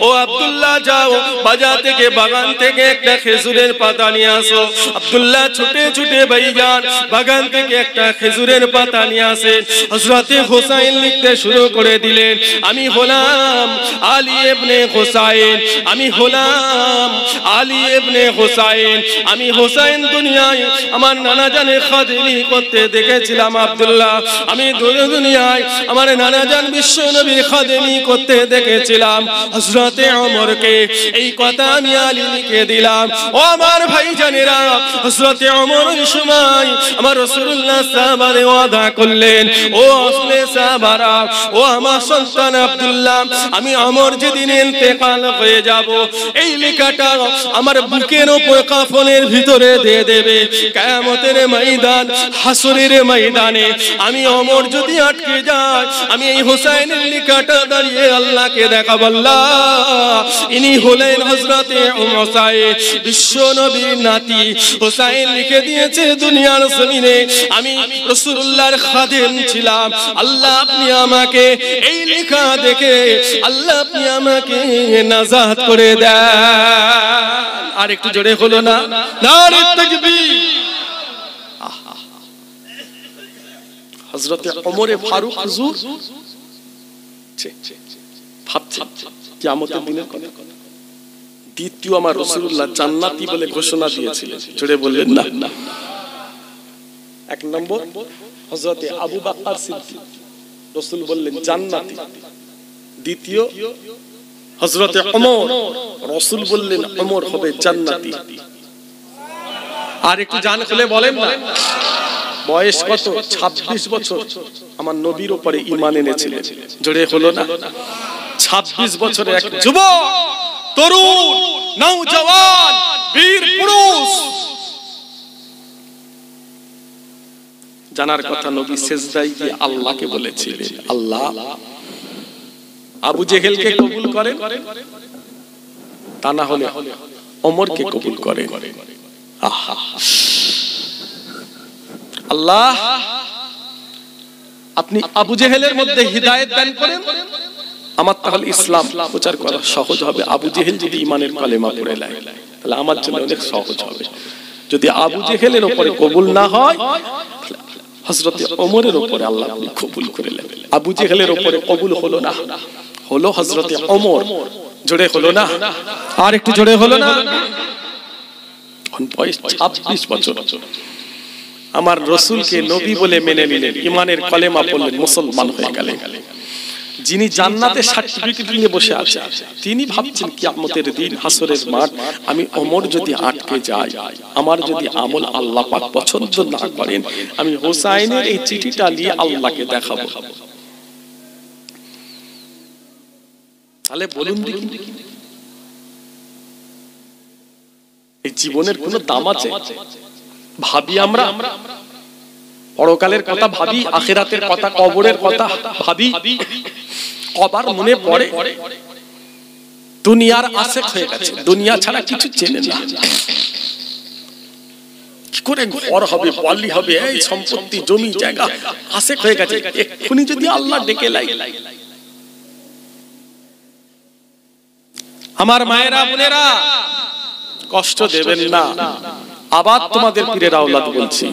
Speaker 1: ও আব্দুল্লাহ, যাও বাজার থেকে, বাগান থেকে একটা খেজুরের পাতা নিয়ে আসো। আব্দুল্লাহ ছুটে ছুটে ভাইজান বাগান থেকে একটা খেজুরের পাতা নিয়ে আসে। হযরতে হোসেন লিখতে শুরু করে দিলেন, আমি হলাম আলী ইবনে হোসেন, আমি হলাম আলী ইবনে হোসেন। আমি হোসেন দুনিয়ায় আমার নানাজানের খাদেমি করতে দেখেছিলাম আব্দুল্লাহ। আমি দুনিয়ায় আমার নানাজান বিশ্ব নবীর খাদেমি করতে দেখেছিলাম। হযরতে ওমরকে এই কথা আমি আলী লিখে দিলাম। ও আমার ভাইজানেরা, হযরতে ওমর ওই সময় আমার রাসূলুল্লাহ সাহাবারে ওয়াদা করলেন, ও আসলে সাহাবারা, ও আমার সন্তান আব্দুল্লাহ, আমি ওমর যেদিন ইন্তেকাল হয়ে যাব, এই লেখাটা আমার বুকের উপর কাফনের ভিতরে দিয়ে দেবে। কিয়ামতের ময়দান, হাসরের ময়দানে আমি ওমর যদি আটকে যাই, আমি এই হোসেনের লেখাটা দাঁড়িয়ে আল্লাহকে দেখাবো, আল্লাহ ইনি হলেন হযরতে হোসেন, বিশ্ব নবীর নাতি। হোসেন লিখে দিয়েছে দুনিয়ার জমিনে আমি রাসূলুল্লাহর খাদেম ছিলাম। আল্লাহ আপনি আমাকে এই লেখা দেখে, আল্লাহ আপনি আমাকে নাজাত করে দেন। আর একটু জোরে হলো না? নারে তাকবীর। হযরতে ওমরে ফারুক হুজুর ভাবছেন কিয়ামতের দিনের কথা। দ্বিতীয় আমার রাসূলুল্লাহ জান্নাতি বলে ঘোষণা দিয়েছিলেন, জোরে বললেন না? এক নম্বর হযরতে আবু বকর সিদ্দিক, রাসূল বললেন জান্নাতি। দ্বিতীয় হযরতে ওমর, রাসূল বললেন ওমর হবে জান্নাতি। আর একটু জান খুলে বলেন না? বয়স কত? 26 বছর আমার নবীর উপরে ঈমান এনেছিলেন, জোরে হলো না? 26 বছরের এক যুবক, তরুণ, নওজওয়ান, বীর পুরুষ। জানার কথা, নবী সিজদায় গিয়ে আল্লাহকে বলেছিলেন, আল্লাহ আবু জেহেলকে কবুল করেন, তা না হলে ওমরকে কবুল করেন। আহা, আল্লাহ আপনি আবু জেহেলের মধ্যে হিদায়াত দান করেন, আমার তাহলে ইসলাম প্রচার করা সহজ হবে। আবু জেহেল যদি ঈমানের কালেমা পড়ে নেয় তাহলে আমার জন্য অনেক সহজ হবে। যদি আবু জেহেলের উপরে কবুল না হয়, হযরতে ওমরের উপরে আল্লাহ কবুল করে নেবেন। আবু জেহেলের উপরে কবুল হলো না, হলো হযরতে ওমর, জোরে হলো না? আর একটু জোরে হলো না? বয়স 26 বছর আমার রাসূলকে নবী বলে মেনে নিলেন, ঈমানের কালেমা পড়লেন, মুসলমান হয়ে গেলেন। যিনি জান্নাতে সার্টিফিকেট নিয়ে বসে আছে, তিনি ভাবছেন কিয়ামতের দিন, হাসরের মাঠ, আমি ওমর যদি আটকে যাই, আমার যদি আমল আল্লাহ পাক পছন্দ না করেন, আমি হোসেনের এই চিঠিটা নিয়ে আল্লাহকে দেখাবো। তাহলে বলুন দেখি, এই জীবনের কোনো দাম আছে? ভাবি আমরা পরকালের কথা, ভাবি আখিরাতের কথা, কবরের কথা ভাবি, কবার মনে পড়ে দুনিয়ার আশেক হয়ে গেছে, দুনিয়া ছাড়া কিছু চেনে না। কি করে ঘর হবে, বাড়ি হবে, এই সম্পত্তি, জমি জায়গা, আশেক হয়ে গেছে। এক্ষুনি যদি আল্লাহ ডেকে লাই, আমার মায়েরা বোনেরা কষ্ট দেবেন না। আবার তোমাদের পীরের আওলাদ বলছি,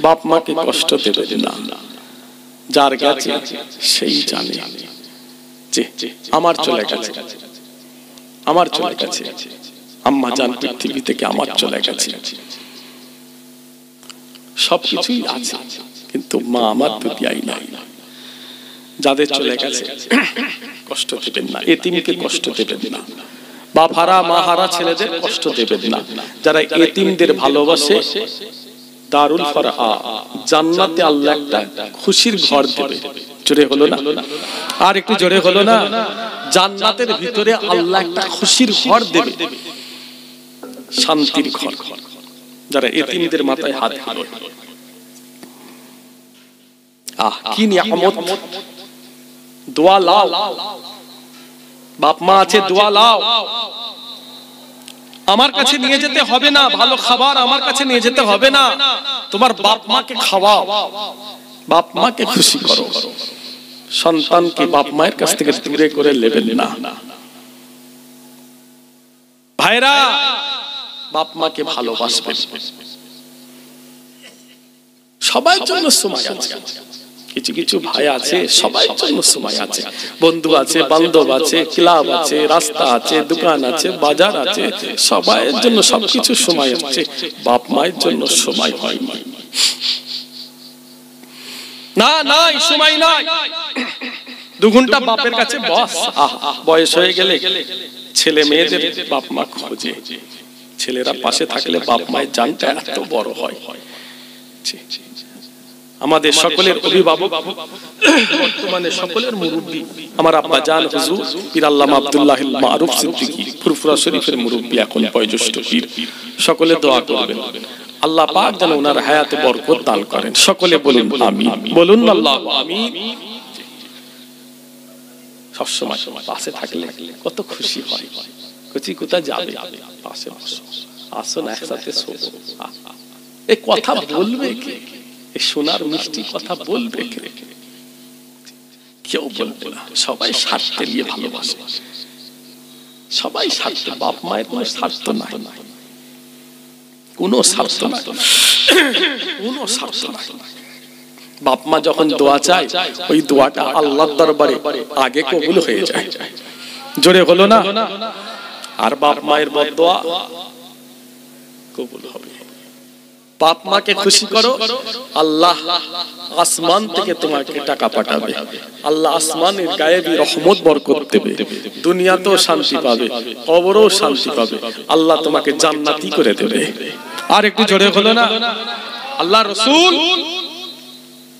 Speaker 1: বাপ মাকে কষ্ট দেবেন না। যার গেছে সেই জানে যে আমার চলে গেছে, আমার চলে গেছে, আম্মা জান পৃথিবী থেকে আমার চলে গেছে। সবকিছুই আছে, কিন্তু মা আমার দুনিয়ায় নাই। যাদের চলে গেছে কষ্ট দেবেন না, এতিমকে কষ্ট দেবেন না, বাপ-হারা মা-হারা ছেলেদের কষ্ট দেবেন না। যারা এতিমদের ভালোবাসে, দারুল ফারহা জান্নাতে আল্লাহ একটা খুশির ঘর দেবে। জোরে হলো না? আর একটু জোরে হলো না? জান্নাতের ভিতরে আল্লাহ একটা খুশির ঘর দেবে, শান্তির ঘর। যারা এতিমদের মাথায় হাত দিল,
Speaker 2: কি নিয়ামত, দোয়া লাও, বাপ মা আছে দোয়া লাও। আমার কাছে নিয়ে যেতে হবে না ভালো খাবার, আমার কাছে নিয়ে যেতে হবে না, তোমার বাপ মাকে খাওয়াও, বাপ মাকে খুশি করো। সন্তানকে বাপ মায়ের কাছ থেকে দূরে করে নেবেন না ভাইরা, বাপ মাকে ভালোবাসবেন। সবার জন্য সময় আছে, কিছু কিছু ভাই আছে সবার জন্য সময় আছে, বন্ধু আছে, বান্ধব আছে, ক্লাব আছে, রাস্তা আছে, দোকান আছে, বাজার আছে, সবার জন্য সবকিছু সময় আছে, বাপ মায়ের জন্য সময় হয় না, নাই সময় নাই। 2 ঘন্টা বাপের কাছে বস। বয়স হয়ে গেলে ছেলে মেয়েদের বাপ মা খোঁজে, ছেলেরা পাশে থাকলে বাপ মায়ের জানটা এত বড় হয়। আমাদের সকলের অভিভাবক, বর্তমানে সকলের মুরব্বী আমার আব্বা জান হুজুর পীর আল্লামা আব্দুল্লাহ মারুফ সিদ্দিকী ফুরফুরা শরীফের মুরব্বী, এখন বয়োজ্যেষ্ঠ পীর। সকলে দোয়া করবেন আল্লাহ পাক যেন ওনার হায়াতে বরকত দান করেন। সকলে বলুন আমিন, বলুন আল্লাহু আমিন। সব সময় পাশে থাকলে কত খুশি হয়। কচি কোথা যাবে, পাশে আসুন একসাথে শোবো। এই কথা বলবে কে? এই সোনার মিষ্টি কথা বলবে কে? কেউ বলবে না। সবাই স্বার্থে নিয়ে ভালোবাসে, সবাই স্বার্থ। বাপ মায়ের কোনো স্বার্থ নাই, কোনো স্বার্থ নাই, কোনো স্বার্থ নাই। বাপ মা যখন দোয়া চায়, ওই দোয়াটা আল্লাহর দরবারে আগে কবুল হয়ে যায়। জোরে হলো না? আর বাপ মায়ের বদদোয়া কবুল হবে। বাপ মাকে খুশি করো, আল্লাহ আসমান থেকে তোমাকে টাকা পাঠাবে, আল্লাহ আসমানের গায়েবী রহমত বরকত দেবে, দুনিয়াতেও শান্তি পাবে, কবরেও শান্তি পাবে, আল্লাহ তোমাকে জান্নাতি করে দেবে। আর একটু জোরে হলো না? আল্লাহ রাসূল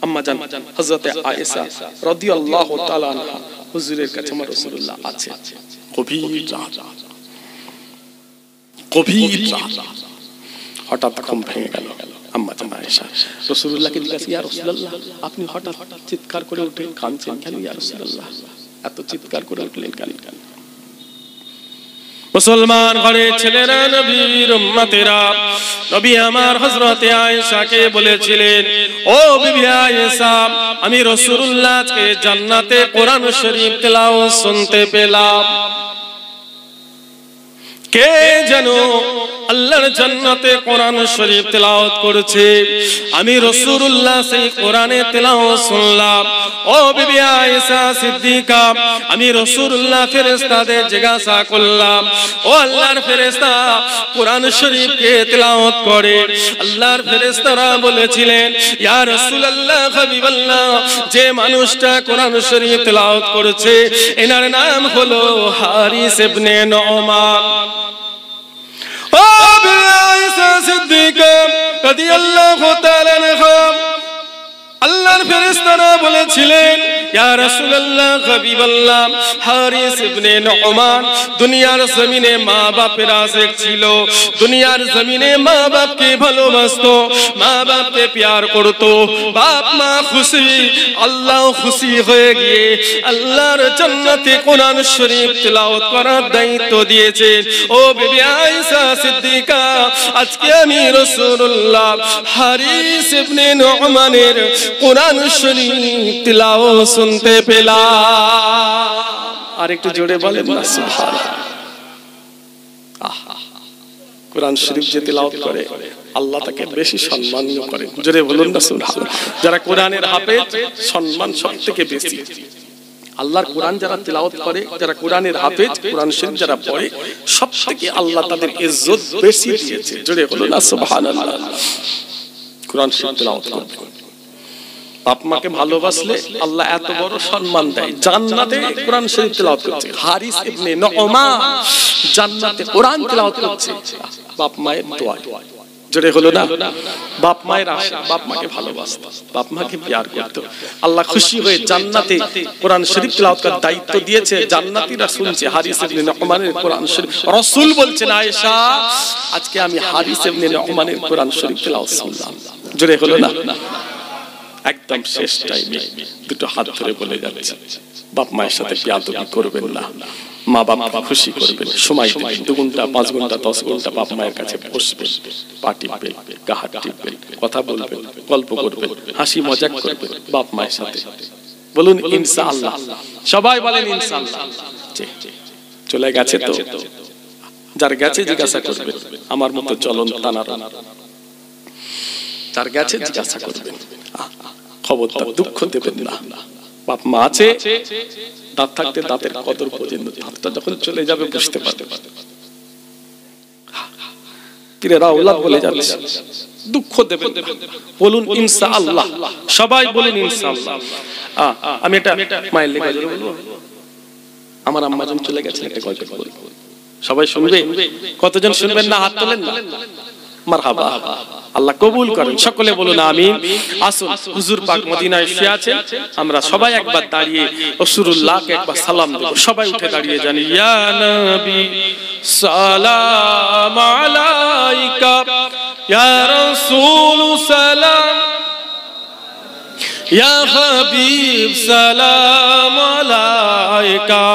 Speaker 2: আম্মা জান হযরতে আয়েশা রাদিয়াল্লাহু তাআলা আনহা হুজুরের কাছে আমার রাসূলুল্লাহ আছে, গভীর রাত, গভীর রাত, হঠাৎ ঘুম ভেঙে গেল। আম্মা জান আয়েশা রাসূলুল্লাহকে জিজ্ঞাসা, ইয়া রাসূলুল্লাহ আপনি হঠাৎ চিৎকার করে উঠলেন, কাঁদছেন কেন ইয়া রাসূলুল্লাহ? এত চিৎকার করে উঠলেন কেন? মুসলমান ঘরে ছেলেরা, নবীর উম্মতেরা, নবী আমার হযরতে আয়েশাকে বলেছিলেন, ও বিবি আয়েশা, আমি রাসূলুল্লাহকে জান্নাতে কোরআন শরীফ তেলাওয়াত শুনতে পেলাম। কে যেন আল্লাহর জান্নাতে কোরআন শরীফ তেলাওয়াত করেছে, আমি রাসূলুল্লাহ সেই কোরআনে তেলাওয়াত শুনলাম। ও বিবি আয়েশা সিদ্দিকা, আমি রাসূলুল্লাহ ফেরেশতাদের জিজ্ঞাসা করলাম, ও আল্লাহর ফেরেশতা কোরআন শরীফ কে তেলাওয়াত করে? আল্লাহর ফেরেশতারা বলেছিলেন, ইয়া রাসূলুল্লাহ হাবিবাল্লাহ, যে মানুষটা কোরআন শরীফ তেলাওয়াত করেছে এনার নাম হলো হারিস ইবনে নুমান। ও বিবি আয়েশা সিদ্দিকা রাদিয়াল্লাহু তাআলা আনহা, আল্লাহর ফেরেশতারা বলেছিলেন, ইয়া রাসূলুল্লাহ হাবিবাল্লাহ, হারিস ইবনে নুমান দুনিয়ার জমিনে মা বাপের আশিক ছিল, দুনিয়ার জমিনে মা বাপকে ভালোবাসতো, মা বাপকে প্যার করত, বাপ মা খুশি, আল্লাহ খুশি হয়ে গিয়ে আল্লাহর জান্নাতে কোরআন শরীফ তেলাওয়াত করার দায়িত্ব দিয়েছে। ও বিবি আয়েশা সিদ্দিকা, আজকে আমি রাসূলুল্লাহ হারিস ইবনে নুমানের কোরআন শরীফ তেলাওয়াত শুনতে পেলাম। আর একটু জোরে বলেন না সুবহানাল্লাহ। কোরআন শরীফ যে তেলাওয়াত করে আল্লাহ তাকে বেশি সম্মানিত করেন। জোরে বলুন না সুবহানাল্লাহ। যারা কোরআনের হাফেজ সম্মান সবথেকে বেশি। আল্লাহর কোরআন যারা তেলাওয়াত করে, যারা কোরআনের হাফেজ, কোরআন শরীফ যারা পড়ে, সবথেকে আল্লাহ তাদের ইজ্জত বেশি দিয়েছে। জোরে বলুন না সুবহানাল্লাহ। কোরআন শরীফ তেলাওয়াত করবে, বাপ মাকে ভালোবাসলে আল্লাহ এত বড় সম্মান দেয়। জান্নাতে কোরআন শরীফ তেলাওয়াত করছে হারিস ইবনে নুমান, জান্নাতে কোরআন তেলাওয়াত করছে বাপ মায়ের দোয়ায়। জোরে হলো না? বাপ মায়ের আশা, বাপ মাকে ভালোবাসত, বাপ মাকে প্যার করত, আল্লাহ খুশি হয়ে জান্নাতে কোরআন শরীফ তেলাওয়াত করার দায়িত্ব দিয়েছে। জান্নাতীরা শুনছে হারিস ইবনে নুমানের কোরআন শরীফ। রাসূল বলছেন, আয়েশা আজকে আমি হারিস ইবনে নুমানের কোরআন শরীফ তেলাওয়াত শুনলাম। জোরে হলো না? একদম শেষ টাইমে দুটো হাত ধরে বলে যাচ্ছে, বাপ মায়ের সাথে বেয়াদবি করবেন না, মা বাবা খুশি করবেন, সময় দিবেন 2 ঘন্টা 5 ঘন্টা 10 ঘন্টা বাপ মায়ের কাছে বসবেন, পা টিপবেন, গা হাত টিপবেন, কথা বলবেন, গল্প করবেন, হাসি মজাক করবেন বাপ মায়ের সাথে। বলুন ইনশাআল্লাহ, সবাই বলেন ইনশাআল্লাহ। চলে গেছে তো, যার গেছে জিজ্ঞাসা করবেন, আমার মতো চলন তানার, যার গেছে জিজ্ঞাসা করবেন, খবরদার দুঃখ দেবেন না। বাপ মা আছে, দাঁত থাকতে দাঁতের কদর বোঝেন, দাঁতটা যখন চলে যাবে বুঝতে পারবে। পীরেরা ওলাদ বলে যাচ্ছে, দুঃখ দেবেন না, বলুন ইনশাআল্লাহ, সবাই বলেন ইনশাআল্লাহ। আমি এটা মায়ের লেখা বলবো, আমার আম্মা যখন চলে গেছে একটা গল্প বলবো, সবাই শুনবে? কতজন শুনবেন না হাত তোলেন না? মারহাবা, আল্লাহ কবুল করেন, সকলে বলুন আমিন। আসুন, হুজুর পাক মদিনায় শুয়ে আছেন, আমরা সবাই একবার দাঁড়িয়ে রাসূলুল্লাহকে একবার সালাম দেব। সবাই উঠে দাঁড়িয়ে জানি, ইয়া নবী সালাম আলাইকা, ইয়া রাসূল সালাম, ইয়া হাবিব সালাম আলাইকা।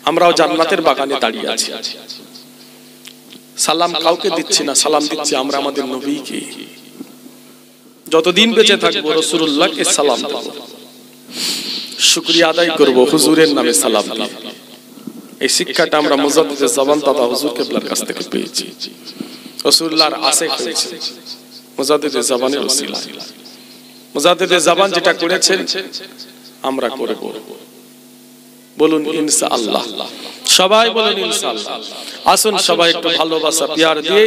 Speaker 2: আমরাও জান্নাতের বাগানে দাঁড়িয়ে আছি, সালাম কাউকে দিচ্ছি না, সালাম দিচ্ছি আমরা আমাদের নবীকে। যতদিন বেঁচে থাকবো রাসূলুল্লাহকে সালাম দেব, শুকরিয়া আদায় করব হুজুরের নামে সালাম দিয়ে। এই শিক্ষাটা আমরা মুজাদ্দিদে জামান দাদা হুজুর কিবলার কাছ থেকে পেয়েছি। রাসূলুল্লাহর আশিক হয়েছে মুজাদ্দিদে জামানের ওসিলায়। মুজাদ্দিদে জামান যেটা করেছেন আমরা করব, বলুন ইনশাআল্লাহ, সবাই বলুন ইনশাআল্লাহ। আসুন সবাই একটু ভালোবাসা পিয়ার দিয়ে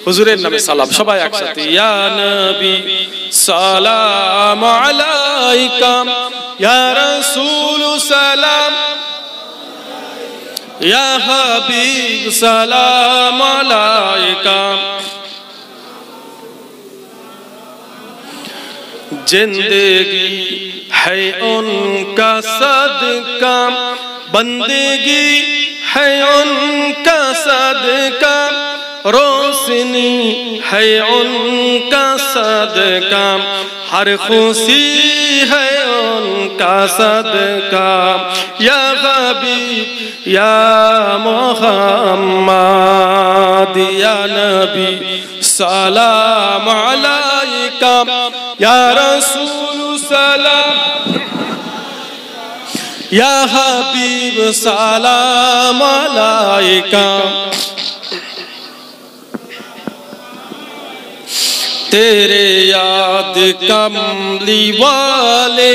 Speaker 2: হুজুরের নামে সালাম, সবাই একসাথে, ইয়া নবী সালাম আলাইকা, ইয়া রাসূল সালাম, ইয়া হাবিব সালাম আলাইকা। जिंदगी है उनका सदका, बंदगी है उनका सदका, रोशनी है उनका सदका, हर खुशी है उनका सदका। या हबीब या मोहम्मद या नबी सलाम अलैका, या रसूल सलाम, या हबीब सलाम अलैका। तेरे याद कमली वाले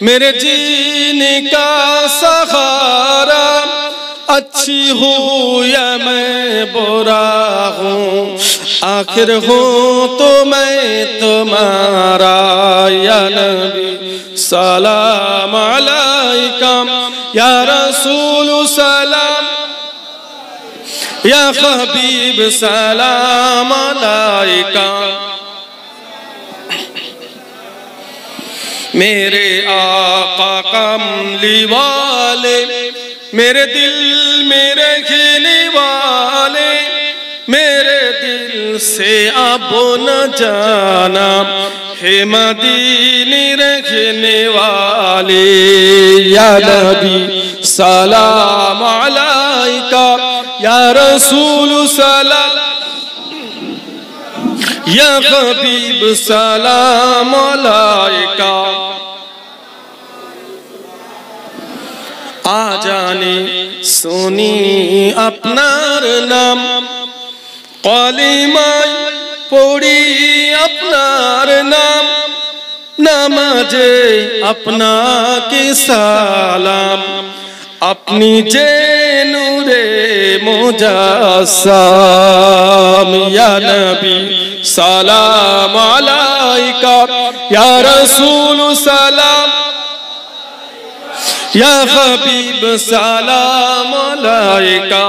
Speaker 2: मेरे जीने का सहारा, अच्छी हूँ या मैं बुरा हूँ, आखिर हूँ तो मैं तुम्हारा। या नबी सलाम अलैका, या रसूल सलाम, या हबीब सलाम अलैका। मेरे आका कमली वाले मेरे दिल में रहने वाले, मेरे दिल से अब न जाना है मदीने रहने वाले। या नबी सलाम अलैका, या रसूल सलाम, या हबीब सलाम अलैका। आ जाने सुनी अपनार नाम, कलिमाय पढ़ी अपनार नाम, नमाजे अपना के सालाम, अपनी जे नूरे मुजस्सम। या नबी सलाम अलैका, या रसूल सलाम, या हबीब सलाम अलैका।